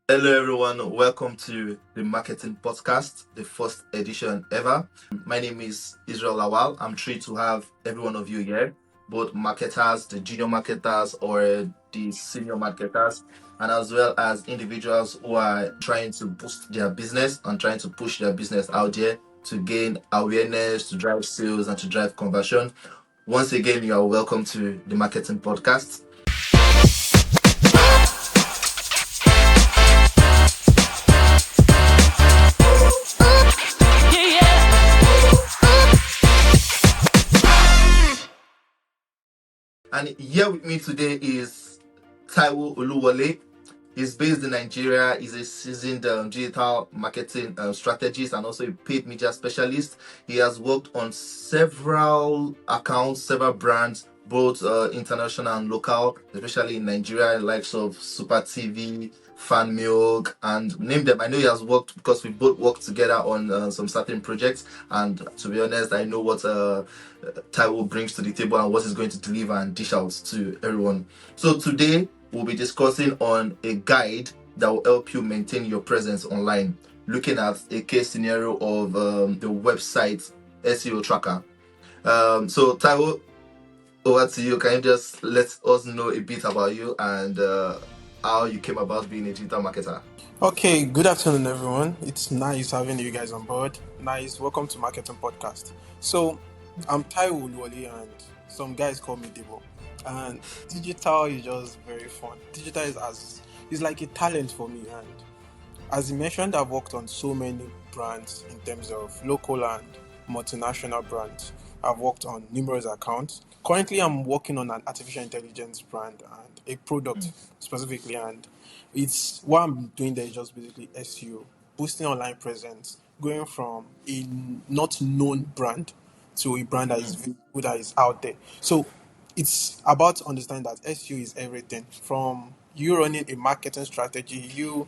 Hello, everyone. Welcome to the Marketing Podcast, the first edition ever. My name is Israel Lawal. I'm thrilled to have every one of you here, both marketers, the junior marketers, or the senior marketers, and as well as individuals who are trying to boost their business and trying to push their business out there to gain awareness, to drive sales, and to drive conversion. Once again, you are welcome to the Marketing Podcast. And here with me today is Taiwo Oluwole. He's based in Nigeria. He's a seasoned digital marketing strategist and also a paid media specialist. He has worked on several accounts, several brands, both international and local, especially in Nigeria, likes of Super TV, Fan Milk, and name them. I know he has worked because we both worked together on some certain projects. And to be honest, I know what Taiwo brings to the table and what he's going to deliver and dish out to everyone. So today we'll be discussing on a guide that will help you maintain your presence online, looking at a case scenario of the website SEO tracker. So Taiwo, over to you. Can you just let us know a bit about you and how you came about being a digital marketer? Okay, good afternoon, everyone. It's nice having you guys on board. Nice. Welcome to Marketing Podcast. So, I'm Taiwo Oluwole, and some guys call me Debo. And digital is just very fun. Digital is like a talent for me. And as you mentioned, I've worked on so many brands in terms of local and multinational brands. I've worked on numerous accounts. Currently, I'm working on an artificial intelligence brand and a product specifically. And it's what I'm doing there is just basically SEO, boosting online presence, going from a not known brand to a brand that is visible, that is out there. So it's about understanding that SEO is everything from you running a marketing strategy, you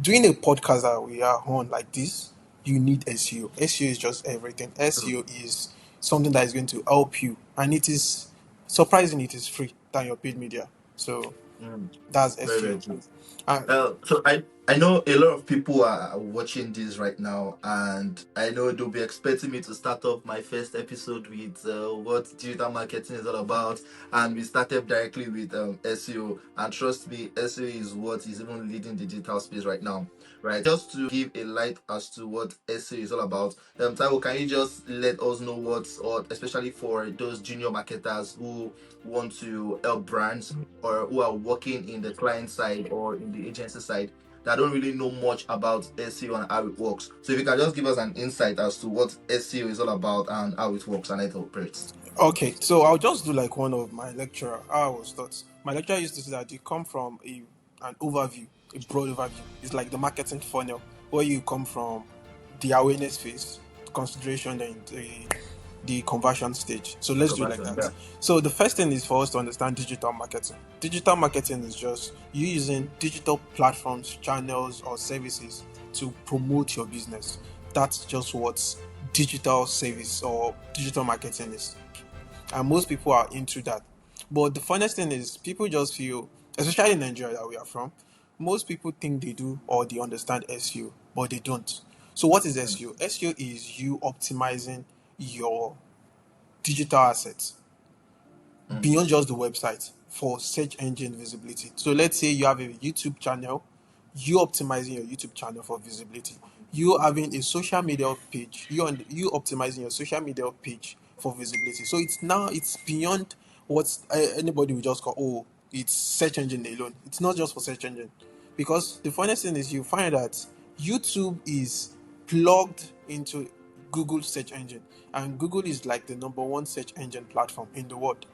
doing a podcast that we are on like this, you need SEO. SEO is just everything. SEO is something that is going to help you, and it is surprising it is free than your paid media. So Mm, that's very, very SEO. true. And So I know a lot of people are watching this right now, and I know they'll be expecting me to start off my first episode with what digital marketing is all about, and we started directly with SEO. And trust me, SEO is what is even leading the digital space right now. Right, just to give a light as to what SEO is all about. Taiwo, can you just let us know what's, or especially for those junior marketers who want to help brands or who are working in the client side or in the agency side that don't really know much about SEO and how it works. So if you can just give us an insight as to what SEO is all about and how it works and how it operates. okay, so I'll just do like one of my lecturer. How I was taught. My lecturer used to say that you come from an overview, a broad overview. It's like the marketing funnel where you come from the awareness phase, consideration, then the conversion stage. So let's do it like Conversion, that. yeah. So the first thing is for us to understand digital marketing. Digital marketing is just you using digital platforms, channels, or services to promote your business. That's just what digital service or digital marketing is. And most people are into that. But the funniest thing is people just feel, especially in Nigeria that we are from, most people think they do or they understand SEO, but they don't. So what is Mm, SEO? SEO is you optimizing your digital assets mm, beyond just the website for search engine visibility. So let's say you have a YouTube channel, you optimizing your YouTube channel for visibility. You having a social media page, you optimizing your social media page for visibility. So it's beyond what anybody will just call, oh, it's search engine alone. It's not just for search engine, because the funniest thing is you find that YouTube is plugged into Google search engine, and Google is like the number one search engine platform in the world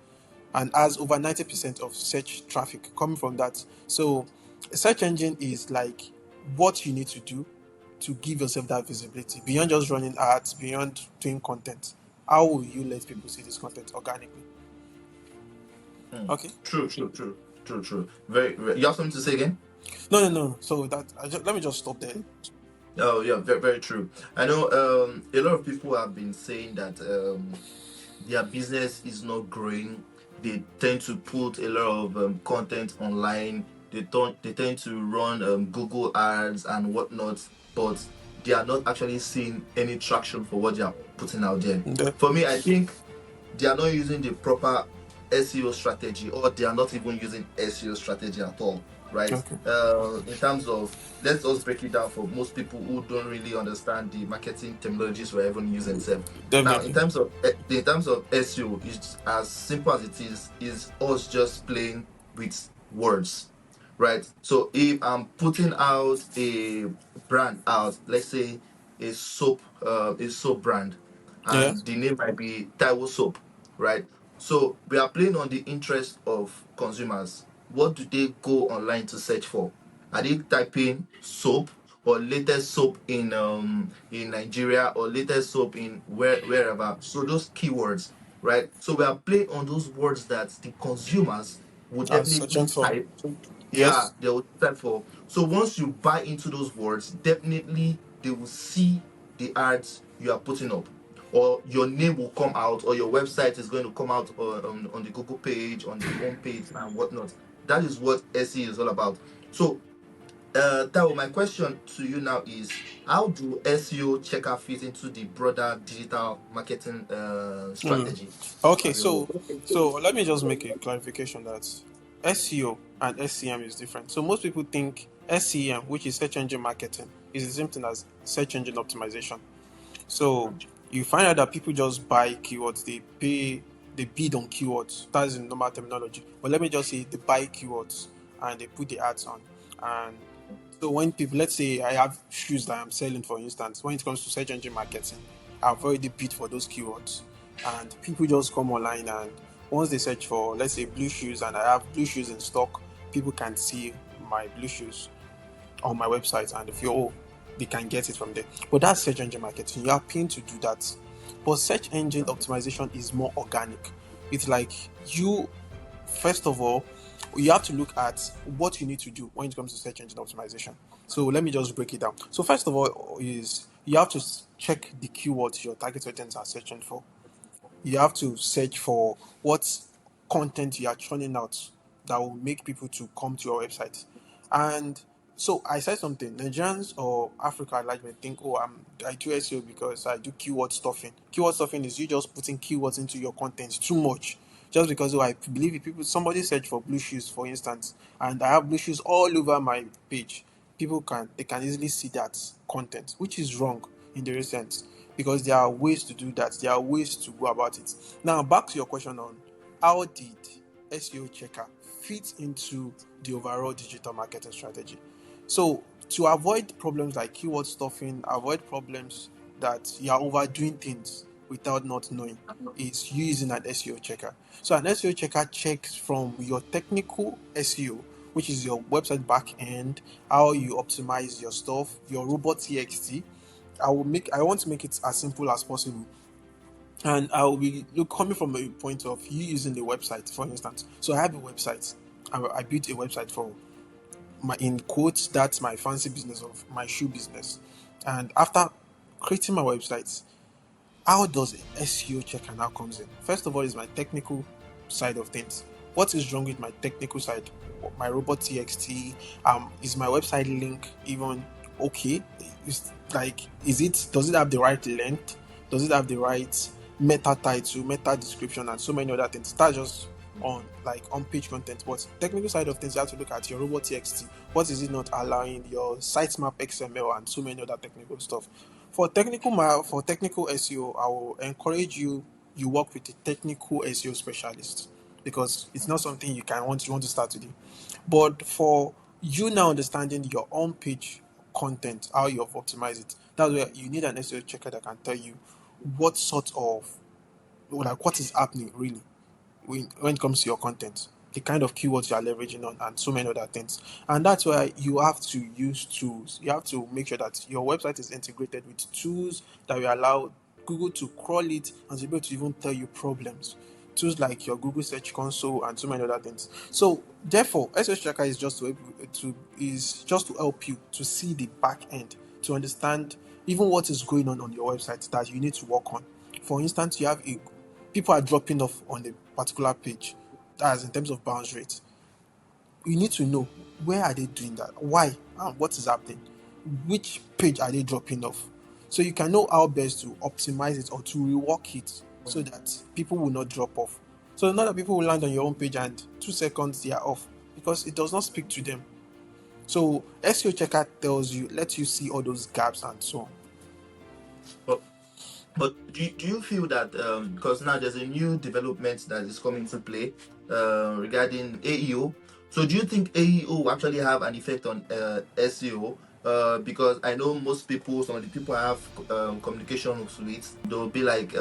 and has over 90% of search traffic coming from that. So a search engine is like what you need to do to give yourself that visibility beyond just running ads, beyond doing content. How will you let people see this content organically? mm. Okay. True. Very, very. You have something to say again? No. So let me just stop there. Oh yeah, very, very true. I know a lot of people have been saying that their business is not growing. They tend to put a lot of content online they tend to run Google ads and whatnot, but they are not actually seeing any traction for what they are putting out there. The- For me, I think they are not using the proper SEO strategy, or they are not even using SEO strategy at all, right? okay. In terms of, let's just break it down for most people who don't really understand the marketing terminologies we're even using. Them. Now, Definitely. in terms of SEO, it's as simple as it is us just playing with words, right? So if I'm putting out a brand out, let's say a soap brand, and Yes. the name might be Taiwo Soap, right? So we are playing on the interest of consumers. What do they go online to search for? Are they typing soap, or latest soap in Nigeria, or latest soap in wherever? So those keywords, right? So we are playing on those words that the consumers would I was searching definitely for. type. Yeah, Yes. they will type for. So once you buy into those words, definitely they will see the ads you are putting up, or your name will come out, or your website is going to come out on the Google page, on the home page and whatnot. That is what SEO is all about. So Tao, my question to you now is, how do SEO checker fit into the broader digital marketing Mm. strategy Okay, as a whole? so let me just make a clarification that SEO and SEM is different. So most people think SEM, which is search engine marketing, is the same thing as search engine optimization. So you find out that people just buy keywords, they bid on keywords. That's in normal terminology. But let me just say they buy keywords and they put the ads on. And so when people, let's say I have shoes that I'm selling, for instance, when it comes to search engine marketing, I've already bid for those keywords. And people just come online, and once they search for, let's say, blue shoes, and I have blue shoes in stock, people can see my blue shoes on my website, and if they can get it from there. But that's search engine marketing. You are paying to do that. But search engine optimization is more organic. It's like you, first of all, you have to look at what you need to do when it comes to search engine optimization. So let me just break it down. So first of all is you have to check the keywords your target audience are searching for. You have to search for what content you are churning out that will make people to come to your website. And so I said something. Nigerians or Africa like may think, oh, I do SEO because I do keyword stuffing. Keyword stuffing is you just putting keywords into your content too much. Just because I believe if people somebody search for blue shoes, for instance, and I have blue shoes all over my page, they can easily see that content, which is wrong in the sense, because there are ways to do that. There are ways to go about it. Now, back to your question on how did SEO checker fit into the overall digital marketing strategy. So, to avoid problems like keyword stuffing, avoid problems that you are overdoing things without not knowing, is using an SEO checker. So, an SEO checker checks from your technical SEO, which is your website backend, how you optimize your stuff, your robot TXT. I want to make it as simple as possible. And I will be coming from a point of you using the website, for instance. So I have a website. I built a website for my, in quotes, that's my fancy business of my shoe business. And after creating my website, how does SEO checker now comes in? First of all, is my technical side of things. What is wrong with my technical side? My robot TXT, is my website link even okay? Does it have the right length? Does it have the right meta title, meta description, and so many other things? That's just on page content. But technical side of things, you have to look at your robot TXT. What is it not allowing? Your sitemap XML and so many other technical stuff. For technical SEO, I will encourage you work with a technical SEO specialist, because it's not something you want to start today. But for you now understanding your own page content, how you have optimized it, that's where you need an SEO checker that can tell you what sort of what is happening really when it comes to your content, the kind of keywords you are leveraging on, and so many other things. And that's why you have to use tools. You have to make sure that your website is integrated with tools that will allow Google to crawl it and be able to even tell you problems. Tools like your Google Search Console and so many other things. So therefore, SEO Tracker is just to help you to see the back end, to understand even what is going on your website that you need to work on. For instance, you have a people are dropping off on a particular page. That's in terms of bounce rate. you need to know where are they doing that, why, and what is happening, which page are they dropping off, so you can know how best to optimize it or to rework it so that people will not drop off. So not that people will land on your own page and 2 seconds they are off because it does not speak to them. So SEO checker tells you, lets you see all those gaps and so on. But do you feel that because now there's a new development that is coming to play regarding AEO? So do you think AEO will actually have an effect on SEO? Because I know most people, some of the people I have communication with, they'll be like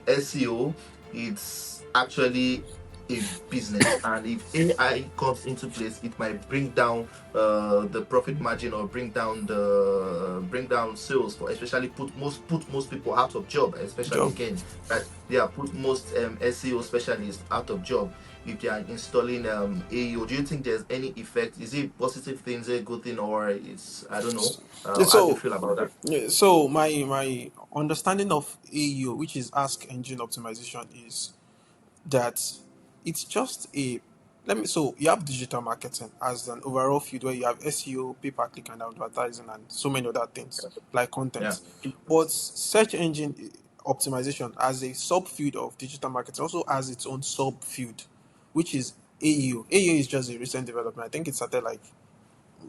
SEO, it's actually a business, and if AI comes into place, it might bring down the profit margin or bring down sales for, especially put most people out of job, especially Job. again, right? Yeah, put most SEO specialists out of job if they are installing AEO. Do you think there's any effect? Is it positive thing, is it a good thing, or it's, I don't know. How do you So feel about that? yeah, so my understanding of AEO, which is Ask Engine Optimization, is that it's just a let me so you have digital marketing as an overall field where you have SEO, pay per click and advertising and so many other things like Yeah. content. But search engine optimization as a subfield of digital marketing also has its own subfield, which is AEO. AEO is just a recent development. I think it started like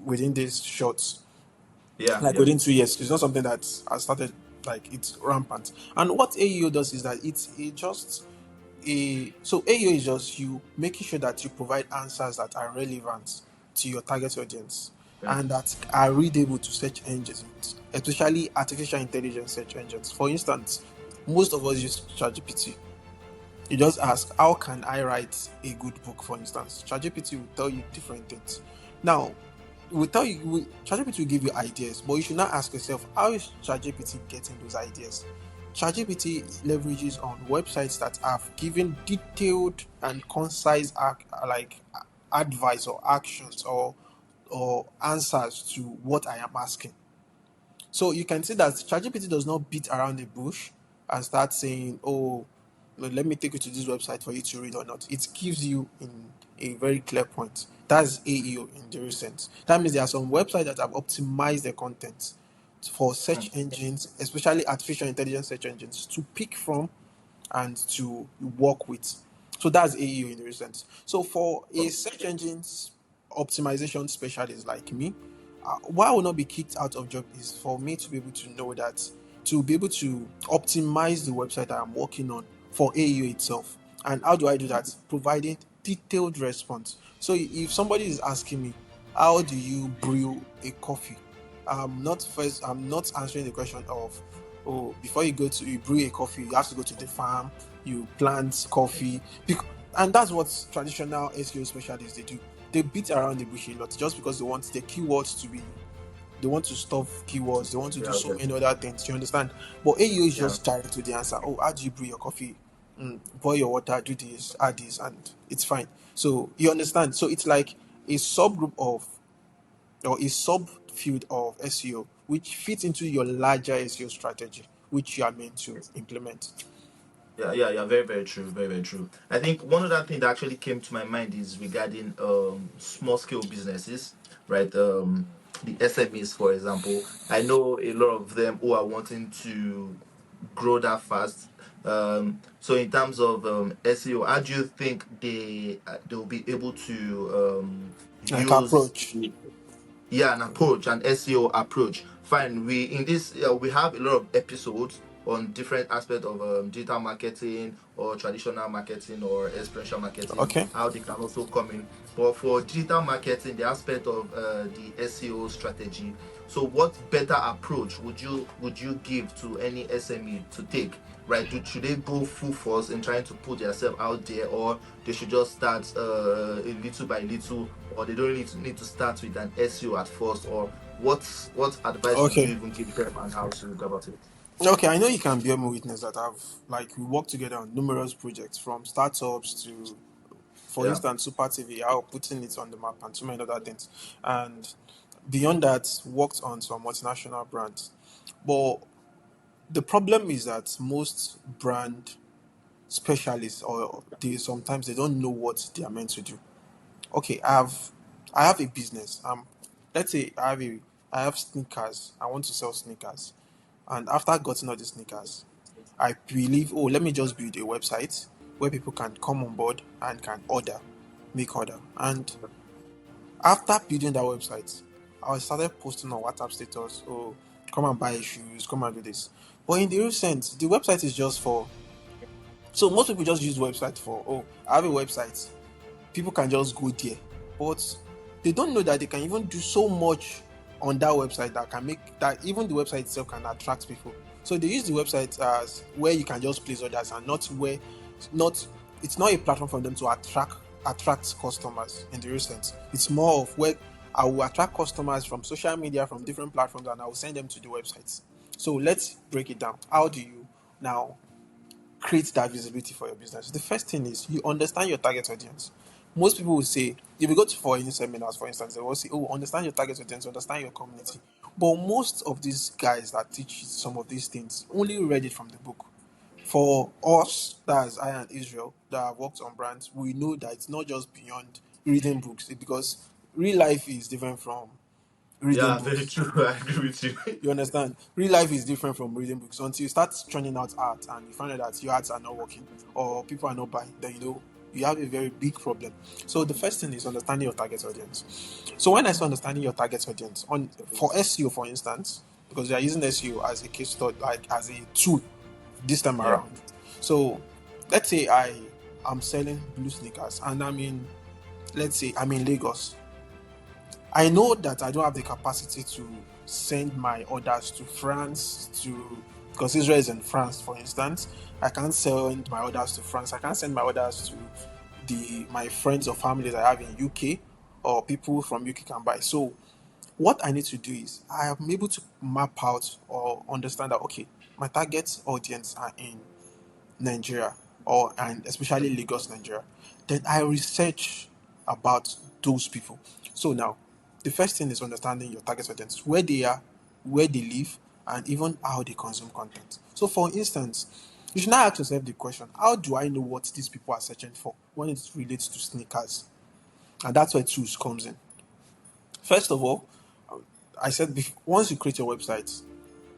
within these shorts, Yeah. like Yeah. within 2 years. It's not something that has started like it's rampant. And what AEO does is that it's a just so AEO is just you making sure that you provide answers that are relevant to your target audience Yeah. and that are readable to search engines, especially artificial intelligence search engines. For instance, most of us use ChatGPT. You just ask, how can I write a good book, for instance? ChatGPT will tell you different things. Now, ChatGPT will give you ideas, but you should not ask yourself, how is ChatGPT getting those ideas? ChatGPT leverages on websites that have given detailed and concise advice or actions or answers to what I am asking. So you can see that ChatGPT does not beat around the bush and start saying, "Oh, well, let me take you to this website for you to read or not." It gives you in a very clear point. That's AEO in the recent. That means there are some websites that have optimized their content for search engines, especially artificial intelligence search engines, to pick from and to work with. So that's AEO in the sense. So for a search engines optimization specialist like me, why I will not be kicked out of job is for me to be able to know that to be able to optimize the website that I'm working on for AEO itself. And how do I do that? Providing detailed response. So if somebody is asking me, how do you brew a coffee? I'm not answering the question of, oh, before you brew a coffee, you have to go to the farm, you plant coffee, and that's what traditional SEO specialists they do. They beat around the bush a lot just because they want the keywords to be, they want to stuff keywords, they want to do Yeah. so Okay. many other things. You understand? But AEO is Yeah. just direct to the answer. Oh, how do you brew your coffee? Boil your water, do this, add this, and it's fine. So you understand? So it's like a subgroup of or a subfield of SEO which fits into your larger SEO strategy, which you are meant to implement. Yeah, yeah, yeah. Very, very true. Very, very true. I think one other thing that actually came to my mind is regarding small scale businesses, right? The SMEs, for example. I know a lot of them who are wanting to grow that fast. So in terms of SEO, how do you think they'll be able to Like use, approach. yeah, an approach, an SEO approach? Fine, we in this we have a lot of episodes on different aspects of digital marketing or traditional marketing or experiential marketing, Okay. how they can also come in. But for digital marketing, the aspect of the SEO strategy, so what better approach would you give to any SME to take, right? Should they go full force in trying to put themselves out there, or they should just start a little by little, or they don't need to start with an SEO at first, or what advice would you Okay. even give them and how to go about it? Okay, I know you can bear me witness that we worked together on numerous projects from startups to, for Yeah. instance, Super TV, how putting it on the map and so many other things. And beyond that, worked on some multinational brands. But the problem is that most brand specialists or they sometimes they don't know what they are meant to do. Okay, I have. I have a business. Let's say I have sneakers. I want to sell sneakers, and after getting all the sneakers, I believe, oh, let me just build a website where people can come on board and can order, make order. And after building that website, I started posting on WhatsApp status, oh, come and buy shoes, come and do this. But in the real sense, the website is just for, so most people just use website for, oh, I have a website. People can just go there. But they don't know that they can even do so much on that website that can make that even the website itself can attract people. So they use the website as where you can just place orders and not it's not a platform for them to attract customers in the real sense. It's more of where I will attract customers from social media, from different platforms, and I will send them to the websites. So let's break it down. How do you now create that visibility for your business? The first thing is you understand your target audience. Most people will say, if you go to for any seminars, for instance, they will say, oh, understand your target audience, understand your community. But most of these guys that teach some of these things only read it from the book. For us, that's I and Israel, that have worked on brands, we know that it's not just beyond reading books, because real life is different from reading Yeah, very books. true. I agree with you. You understand? Real life is different from reading books. Until you start churning out art and you find out that your arts are not working or people are not buying, then you know you have a very big problem. So the first thing is understanding your target audience. So when I say understanding your target audience, on for SEO, for instance, because we are using SEO as a case study, like as a tool this time Yeah. around. So let's say I am selling blue sneakers and let's say I'm in Lagos. I know that I don't have the capacity to send my orders to France because Israel is in France, for instance. I can't send my orders to France. I can't send my orders to the my friends or families I have in UK, or people from UK can buy. So what I need to do is I am able to map out or understand that, okay, my target audience are in Nigeria, and especially Lagos, Nigeria. Then I research about those people. So now, the first thing is understanding your target audience, where they are, where they live, and even how they consume content. So, for instance, you should now ask yourself the question: how do I know what these people are searching for when it relates to sneakers? And that's where tools comes in. First of all, I said once you create your website,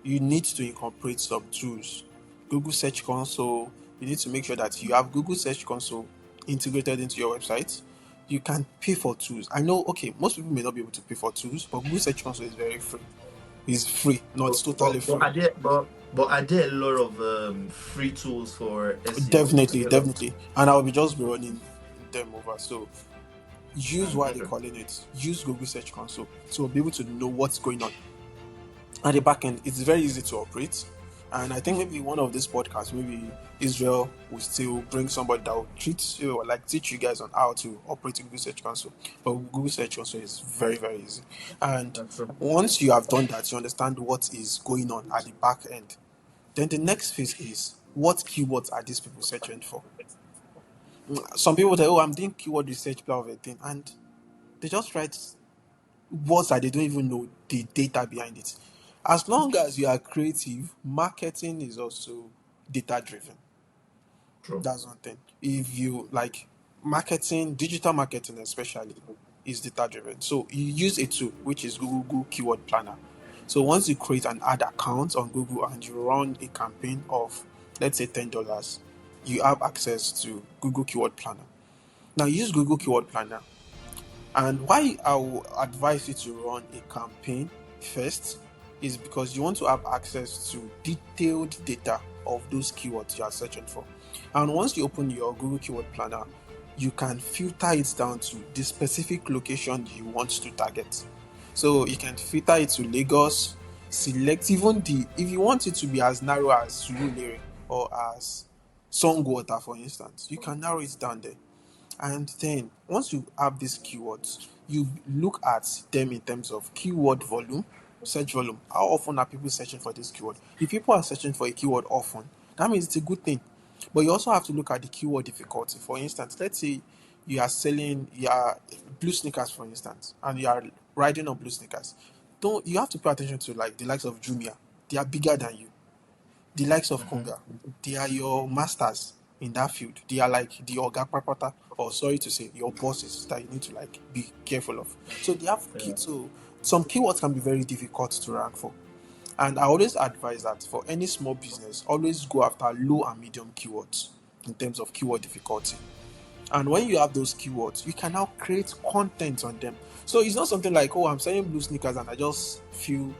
you need to incorporate some tools. Google Search Console, you need to make sure that you have Google Search Console integrated into your website. You can pay for tools. I know, okay, most people may not be able to pay for tools, but Google Search Console is very free. It's free, not totally free. But are there a lot of free tools for SEO? Are Definitely, there a lot? definitely. And I'll be just be running them over. So use what they're Okay. calling it. Use Google Search Console to be able to know what's going on at the back end. It's very easy to operate. And I think maybe one of these podcasts, maybe Israel will still bring somebody that will treat you or like teach you guys on how to operate Google Search Console. But Google Search Console is very, very easy. And That's true. once you have done that, you understand what is going on at the back end. Then the next phase is what keywords are these people searching for? Some people say, oh, I'm doing keyword research, blah, blah, blah, thing, and they just write words that they don't even know the data behind it. As long as you are creative, marketing is also data driven. True. That's one thing. If you like marketing, digital marketing especially, is data driven. So you use a tool which is Google Keyword Planner. So once you create an ad account on Google and you run a campaign of let's say $10, you have access to Google Keyword Planner. Now use Google Keyword Planner. And why I will advise you to run a campaign first is because you want to have access to detailed data of those keywords you are searching for. And once you open your Google Keyword Planner, you can filter it down to the specific location you want to target. So you can filter it to Lagos, select even if you want it to be as narrow as Surulere or as Songwater, for instance, you can narrow it down there. And then once you have these keywords, you look at them in terms of keyword volume, search volume. How often are people searching for this keyword? If people are searching for a keyword often, that means it's a good thing. But you also have to look at the keyword difficulty. For instance, let's say you are selling your blue sneakers, for instance, and you are riding on blue sneakers. Don't you have to pay attention to like the likes of Jumia? They are bigger than you. The likes of Mm-hmm. Konga, they are your masters. in that field. They are like the Oga Papata, or sorry to say, your bosses that you need to like be careful of. So they have Yeah. so some keywords can be very difficult to rank for. And I always advise that for any small business, always go after low and medium keywords in terms of keyword difficulty. And when you have those keywords, you can now create content on them. So it's not something like, oh, I'm selling blue sneakers and I just feel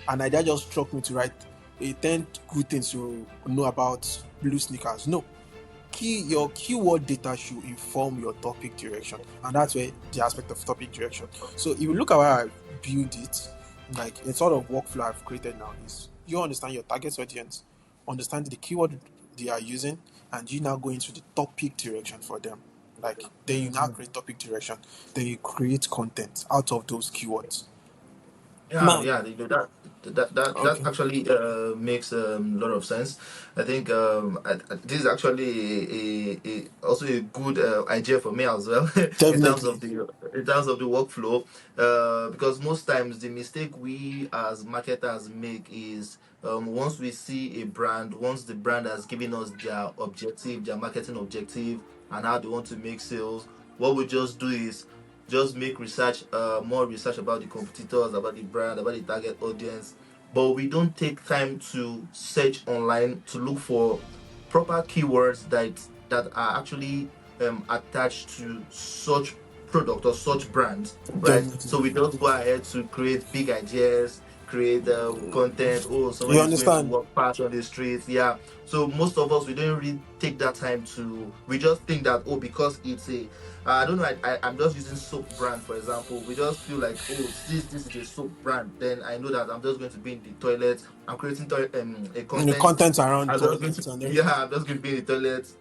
an idea just struck me to write a 10 good things to know about blue sneakers. No. Your keyword data should inform your topic direction. And that's where the aspect of topic direction. So if you look at how I build it, like a sort of workflow I've created now is you understand your target audience, understand the keyword they are using, and you now go into the topic direction for them. Like then you now create topic direction, then you create content out of those keywords. Yeah, Now, yeah, that okay, actually makes a lot of sense. I think this is actually also a good idea for me as well in terms of definitely. the workflow, because most times the mistake we as marketers make is once we see a brand, once the brand has given us their objective, their marketing objective, and how they want to make sales, what we just do is just make research, more research about the competitors, about the brand, about the target audience. But we don't take time to search online to look for proper keywords that are actually attached to such product or such brands, right? Definitely. So we just go ahead to create big ideas, create content. Oh, You somebody's going to understand? walk past on the streets. Yeah. So most of us, we don't really take that time to. We just think that, oh, because it's a I don't know. I'm just using soap brand for example. We just feel like, oh, this is a soap brand. Then I know that I'm just going to be in the toilet. I'm creating a The content. content around I'm just going to, toilets and yeah, everything. I'm just going to be in the toilet.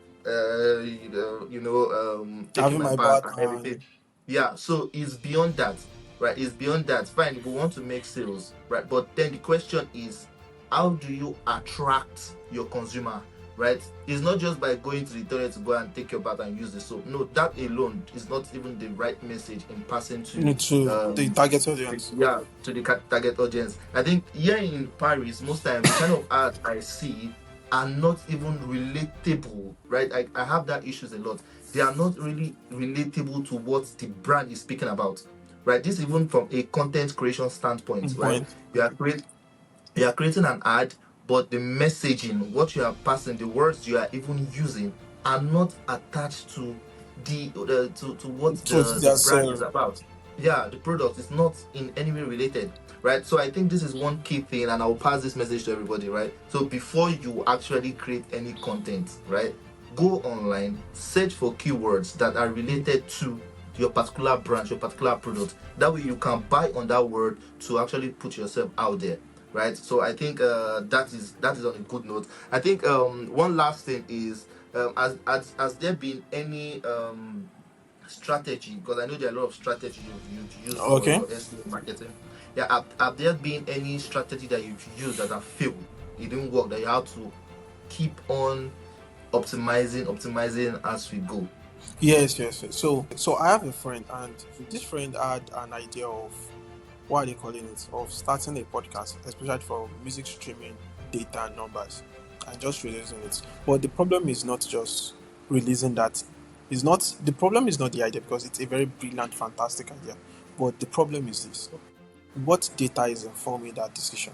Taking Having my my bath bath and and everything. Yeah. So it's beyond that, right? It's beyond that. Fine, we want to make sales, right? But then the question is, how do you attract your consumer? Right? It's not just by going to the toilet to go and take your bath and use the soap. No, that alone is not even the right message in passing to to the um target audience. yeah, to the target audience. I think here in Paris, most times the kind of art I see are not even relatable, right? I have that issues a lot. They are not really relatable to what the brand is speaking about, right? This even from a content creation standpoint, right? Point. You are creating an ad, but the messaging, what you are passing, the words you are even using, are not attached to to what So the there's brand is about. Yeah, the product is not in any way related, right? So I think this is one key thing, and I'll pass this message to everybody, right? So before you actually create any content, right, go online, search for keywords that are related to your particular branch, your particular product. That way you can buy on that word to actually put yourself out there, right? So I think that is on a good note. I think one last thing is, has there been any strategy, because I know there are a lot of strategy you've used for okay. your SEO marketing. Yeah, have there been any strategy that you've used that have failed? It didn't work, that you have to keep on optimizing as we go. Yes. So I have a friend, and this friend had an idea of what are they calling it, of starting a podcast, especially for music streaming data and numbers, and just releasing it. But the problem is not just releasing that. Is not the problem is not the idea, because it's a very brilliant, fantastic idea. But the problem is this: what data is informing that decision?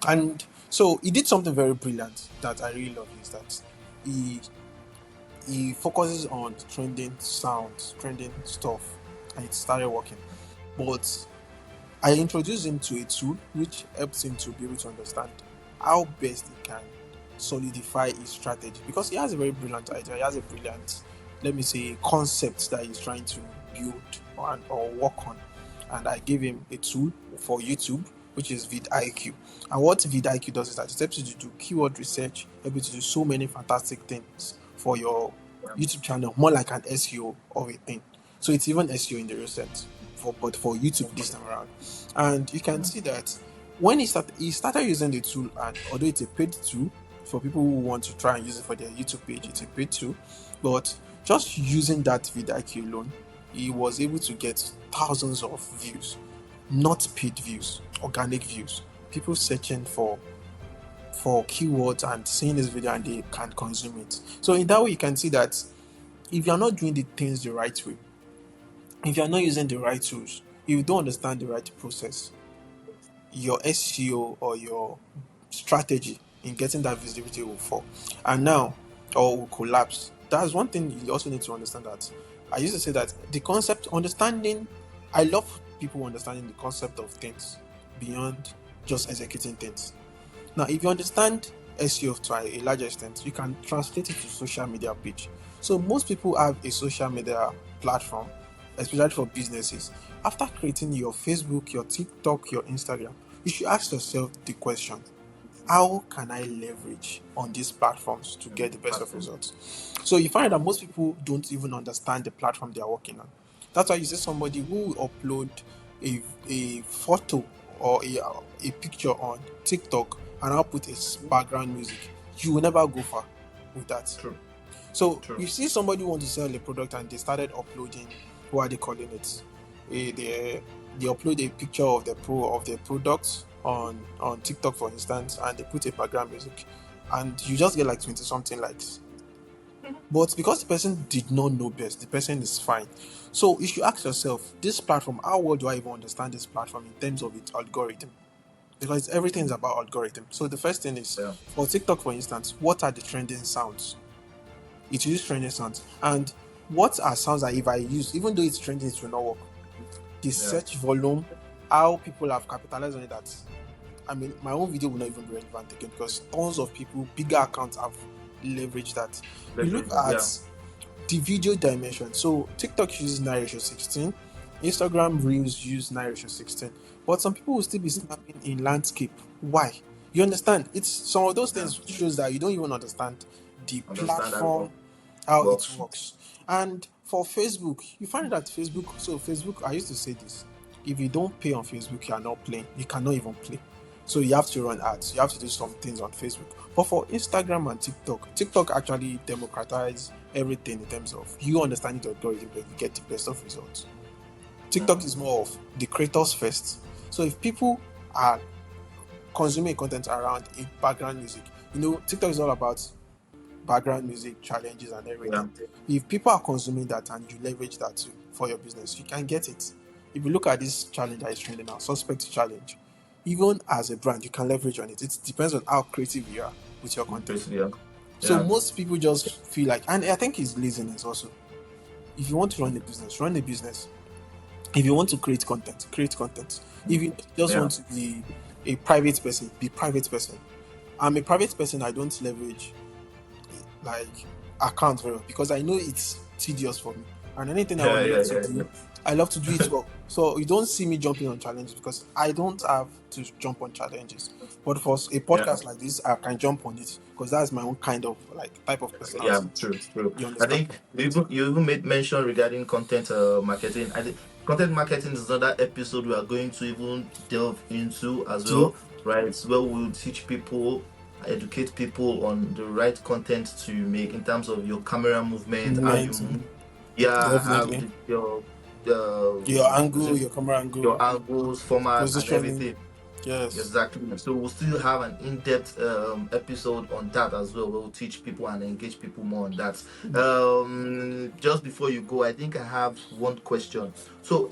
And so he did something very brilliant that I really love, is that he he focuses on trending sounds, trending stuff, and it started working. But I introduced him to a tool which helps him to be able to understand how best he can solidify his strategy, because he has a very brilliant idea. He has a brilliant, let me say, concept that he's trying to build on or work on. And I gave him a tool for YouTube, which is vidIQ. And what vidIQ does is that it helps you to do keyword research, helps you to do so many fantastic things for your YouTube channel, more like an SEO of a thing. So it's even SEO in the real sense, but for YouTube this time around. And you can see that when he started using the tool, and although it's a paid tool for people who want to try and use it for their YouTube page, it's a paid tool. But just using that vidIQ alone, he was able to get thousands of views, not paid views, organic views. People searching for keywords and seeing this video and they can consume it. So in that way, you can see that if you're not doing the things the right way, if you're not using the right tools, if you don't understand the right process, your SEO or your strategy in getting that visibility will fall and now or will collapse. That's one thing you also need to understand. That I used to say that the concept understanding, I love people understanding the concept of things beyond just executing things. Now, if you understand SEO to a large extent, you can translate it to social media page. So most people have a social media platform, especially for businesses. After creating your Facebook, your TikTok, your Instagram, you should ask yourself the question: how can I leverage on these platforms to get the best of results? So you find that most people don't even understand the platform they are working on. That's why you see somebody who will upload a photo or a picture on TikTok and I'll put a background music. You will never go far with that. True. So True. you see somebody who wants to sell a product and they started uploading, what are they calling it? They upload a picture of the product on TikTok, for instance, and they put a background music, and you just get like 20 something likes. But because the person did not know best, the person is fine. So you should ask yourself, this platform, how well do I even understand this platform in terms of its algorithm? Because everything is about algorithm. So the first thing is, Yeah. for TikTok, for instance, what are the trending sounds? It uses trending sounds. And what are sounds that if I use, even though it's trending, it will not work? The search volume, how people have capitalized on it. That, I mean, my own video will not even be relevant again because tons of people, bigger accounts, have leveraged that. You look at the video dimension. So TikTok uses 9:16, Instagram Reels use 9:16, but some people will still be snapping in landscape. Why? You understand? It's some of those things shows that you don't even understand the platform, how it works. And for Facebook, you find that Facebook, I used to say this: if you don't pay on Facebook, you are not playing. You cannot even play. So you have to run ads. You have to do some things on Facebook. But for Instagram and TikTok actually democratize everything in terms of you understanding the algorithm, but you get the best of results. TikTok is more of the creators first. So if people are consuming content around a background music, TikTok is all about background music challenges and everything. If people are consuming that and you leverage that too for your business, you can get it. If you look at this challenge that is trending now, suspect challenge, even as a brand, you can leverage on it. It depends on how creative you are with your content. So most people just feel like, and I think it's laziness also. If you want to run a business, run a business. If you want to create content, create content. If you just want to be a private person, be private person. I'm a private person. I don't leverage like account very well because I know it's tedious for me. And anything I want to do, I love to do it well. So you don't see me jumping on challenges because I don't have to jump on challenges. But for a podcast like this, I can jump on it because that's my own kind of type of personality. True. You I understand? think you even made mention regarding content marketing. I think content marketing is another episode we are going to even delve into as well, right? It's where we'll teach people, educate people on the right content to make in terms of your camera movement, how you move, Definitely. Your angle, your camera angle, your angles, format, and positioning. everything. Yes. Exactly. So we'll still have an in-depth episode on that as well. We'll teach people and engage people more on that. Just before you go, I think I have one question. So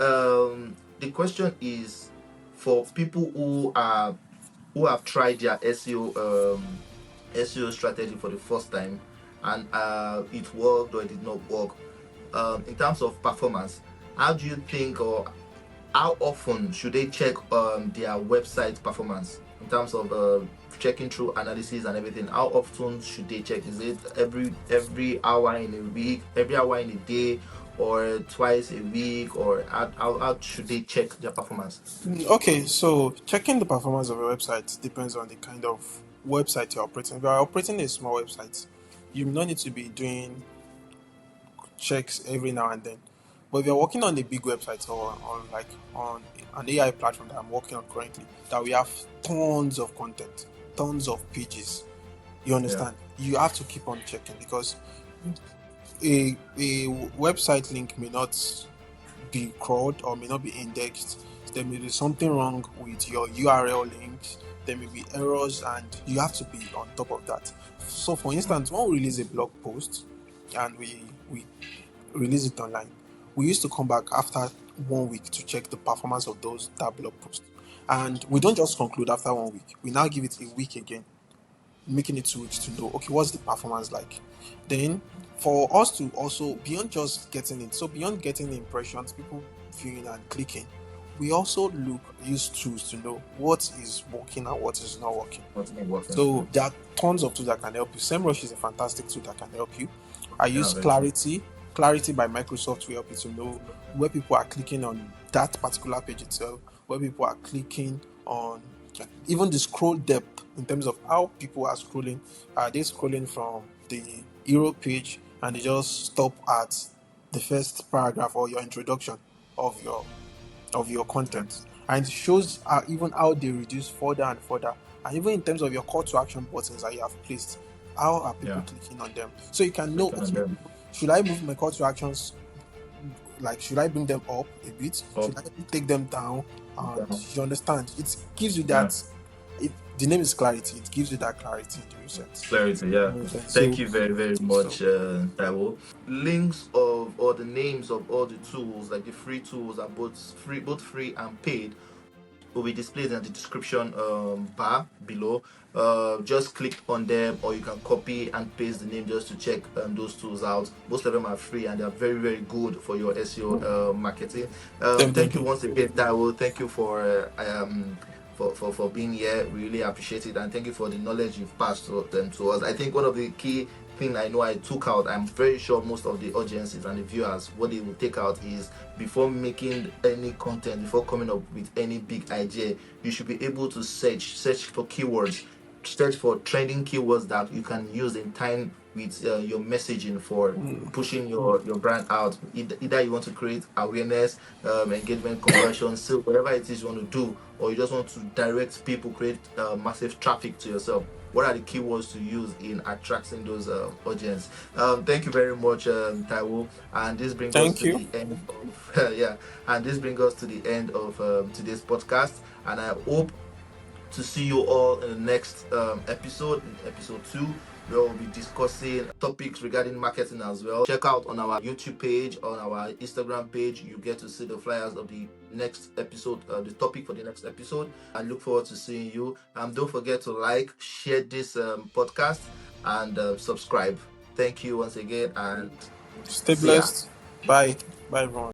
the question is for people who have tried their SEO strategy for the first time and it worked or it did not work. In terms of performance, how do you think or how often should they check their website performance in terms of checking through analysis and everything? How often should they check? Is it every hour in a week, every hour in a day, or twice a week, or how should they check their performance? Okay, so checking the performance of a website depends on the kind of website you're operating. If you're operating a small website, you don't need to be doing checks every now and then. But if you're working on a big website or on an AI platform that I'm working on currently, that we have tons of content, tons of pages, you understand? You have to keep on checking because a website link may not be crawled or may not be indexed. There may be something wrong with your URL links. there may be errors, and you have to be on top of that. So, for instance, when we release a blog post and we release it online, we used to come back after 1 week to check the performance of that blog post, and we don't just conclude after 1 week. We now give it a week again, making it 2 weeks to know, okay, what's the performance like. Then for us to also, beyond just getting it, so beyond getting the impressions, people viewing and clicking, we also use tools to know what is working and what is not working. What's not working? So there are tons of tools that can help you. SEMrush is a fantastic tool that can help you. I Yeah, use very true. Clarity by Microsoft to help you to know where people are clicking on that particular page itself, where people are clicking on, even the scroll depth in terms of how people are scrolling. Are they scrolling from the hero page and they just stop at the first paragraph or your introduction of your content? And it shows even how they reduce further and further, and even in terms of your call to action buttons that you have placed, how are people Yeah, clicking on them, so you can know, clicking on okay, them. should I move my call to actions, like should I bring them up a bit, Up, should I take them down? And down. you understand, it gives you Yeah, that, the name is clarity, it gives you that clarity in doing sense. clarity. Yeah. Thank So you very, very so much, Taiwo. Links of or the names of all the tools, like the free tools, are both free and paid, will be displayed in the description bar below. Just click on them, or you can copy and paste the name just to check those tools out. Most of them are free and they are very, very good for your SEO marketing. Thank you definitely. once again, Taiwo. Thank you for being here. Really appreciate it, and thank you for the knowledge you've passed to us. I think one of the key thing I know I took out, I'm very sure most of the audiences and the viewers, what they will take out is, before making any content, before coming up with any big idea, you should be able to search for keywords, search for trending keywords that you can use in time with your messaging for pushing your brand out. Either you want to create awareness, engagement, conversion, so whatever it is you want to do, or you just want to direct people, create massive traffic to yourself. What are the keywords to use in attracting those audience? Thank you very much, Taiwo. And this brings us Thank to you. the end of yeah. And this brings us to the end of today's podcast. And I hope to see you all in the next episode, in episode 2, where we'll be discussing topics regarding marketing as well. Check out on our YouTube page, on our Instagram page. You get to see the flyers of the next episode, the topic for the next episode. I look forward to seeing you. Don't forget to like, share this podcast, and subscribe. Thank you once again, and Stay see ya. blessed. Bye. Bye, everyone.